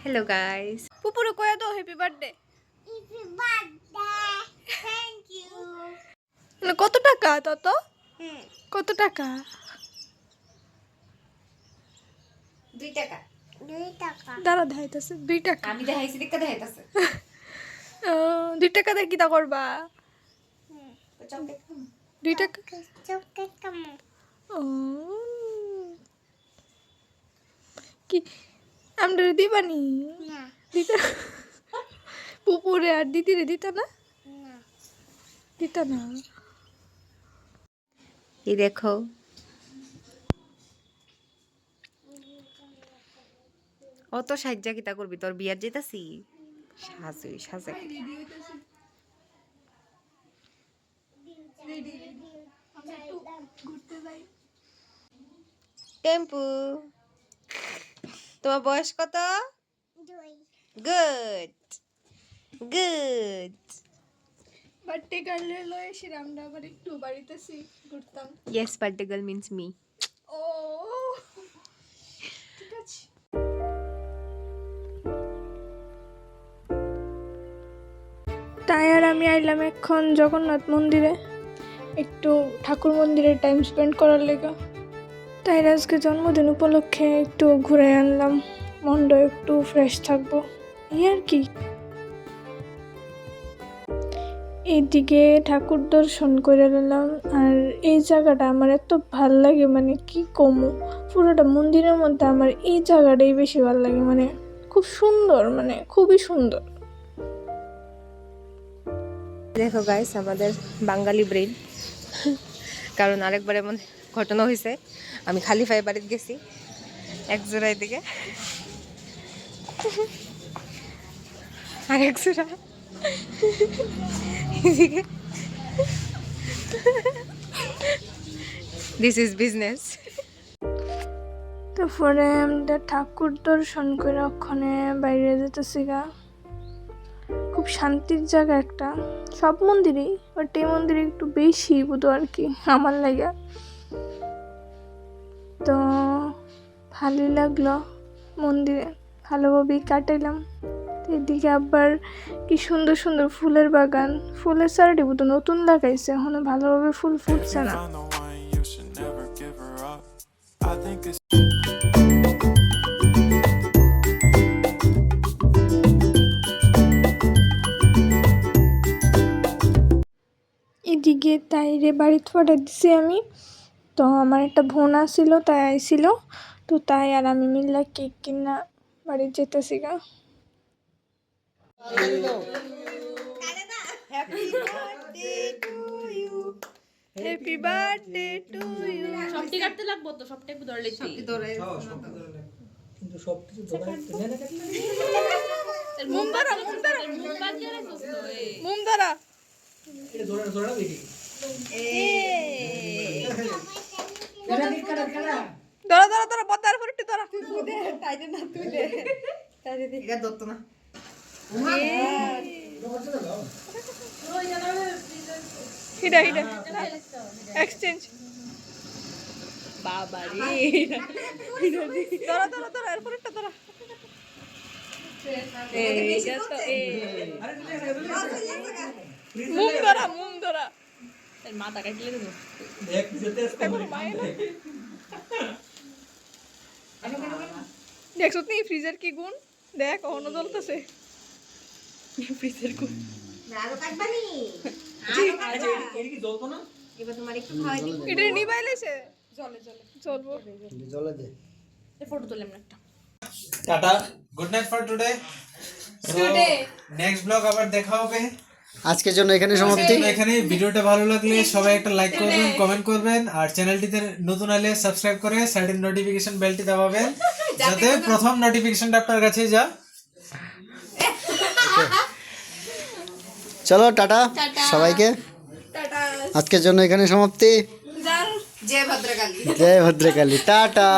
hello guys पुपुरु कया दो happy birthday thank you কত টাকা তত কত টাকা 2 টাকা 2 টাকা দাঁড়া দেখাইতেছে 2 টাকা আমি দেখাইছি দেখা দেখাইতাছে 2 টাকা দিয়ে কিটা করবা তো চকলেট 2 টাকা চকলেট কাম ও কি আমরা দিবানি না দিতা পুপুরে আর দিদিরে দিতা না না দিতা না ये देखो অত সাজ্জা কিতা করবি তোর বিয়ার যেতাছি সাজুই সাজে টেম্পু তোমার বয়স কত গুড গুড বার্থডে গার্লে লয়ে এসে আমরা আবার একটু বাড়িতেছি ঘুরতাম yes birthday girl means me ও ঠিক আছে তাই আর আমি আইলাম এখন জগন্নাথ মন্দিরে একটু ঠাকুর মন্দিরে টাইম স্পেন্ড করার লেগে তাই আজকে জন্মদিন উপলক্ষে একটু ঘুরে আনলাম মনটা একটু ফ্রেশ থাকবো এই আর কি এইদিকে ঠাকুর দর্শন করে নিলাম আর এই জায়গাটা আমার এত ভাল লাগে মানে কি কমু পুরোটা মন্দিরের মধ্যে আমার এই জায়গাটাই বেশি ভালো লাগে মানে খুব সুন্দর মানে খুবই সুন্দর দেখো গাইস আমাদের বাঙালি ব্রেন কারণ আরেকবার এমন ঘটনা হয়েছে আমি খালি পায়ে বাড়িতে গেছি এক জোড়া এদিকে আর এক জোড়া এদিকে দিস ইজ বিজনেস তারপরে আমরা ঠাকুর দর্শন করে ওখানে বাইরে যেতেছি গা খুব শান্তির জায়গা একটা সব মন্দিরেই বাট এই মন্দিরে একটু বেশি বুধ আর কি আমার লাগা তো ভালোই লাগলো মন্দিরে ভালোভাবেই কাটাইলাম এদিকে আবার কি সুন্দর সুন্দর ফুলের বাগান ফুলের চারাটি বুধ নতুন লাগাইছে এখনো ভালোভাবে ফুল ফুটছে না এদিকে তাইরে বাড়িতে পাঠিয়ে দিছি আমি তো আমার একটা বোন আসছিল তাই আইছিল তো তাই আর আমি মিললা কেক কিনা বাড়ি যেতেছি গা হ্যাপি বার্থডে টু ইউ সবটি কাটতে লাগবো তো সবটা একটু ধরলে কিন্তু সব কিছু ধরে না কাটলে মুম ধরা মুখ বাজিয়ে রাখছিস তো এই মুম ধরা এটা ধরে দেখি ধরা ধরা ধরা বতার উপর একটু ধরা তাইরে না তুই দে তাইরে দে এটা দত্ত না হিডা হিডা এক্সচেঞ্জ বাবা রে ধরা ধরা ধরা এরপর একটা ধরা এইটা তো মুম ধরা এর মাথা কাটলে দেবো দেখ যেতে আসতে দেখছো তুই ফ্রিজের কি গুণ দেখ অন্য জ্বলতেছে ফ্রিজের কোন আরো কাটবানি এর কি জ্বলতো না এবার তোমার একটু খাওয়াই দিই এটা নিবাইলেছে জলে জলে চলবো জ্বলে দে ফটো তুললাম একটা tata good night for today next blog আবার দেখা হবে আজকের জন্য এখানে সমাপ্তি এখানে ভিডিওটা ভালো লাগলে সবাই একটা লাইক করবেন কমেন্ট করবেন আর চ্যানেলটিতে নতুন হলে সাবস্ক্রাইব করে সাইডের নোটিফিকেশন বেলটি দাবাবেন যাতে প্রথম নোটিফিকেশনটা আপনার কাছে যা চলো টাটা সবাইকে আজকের জন্য এখানে সমাপ্তি জয় ভদ্রকালী জয় ভদ্রকালী টাটা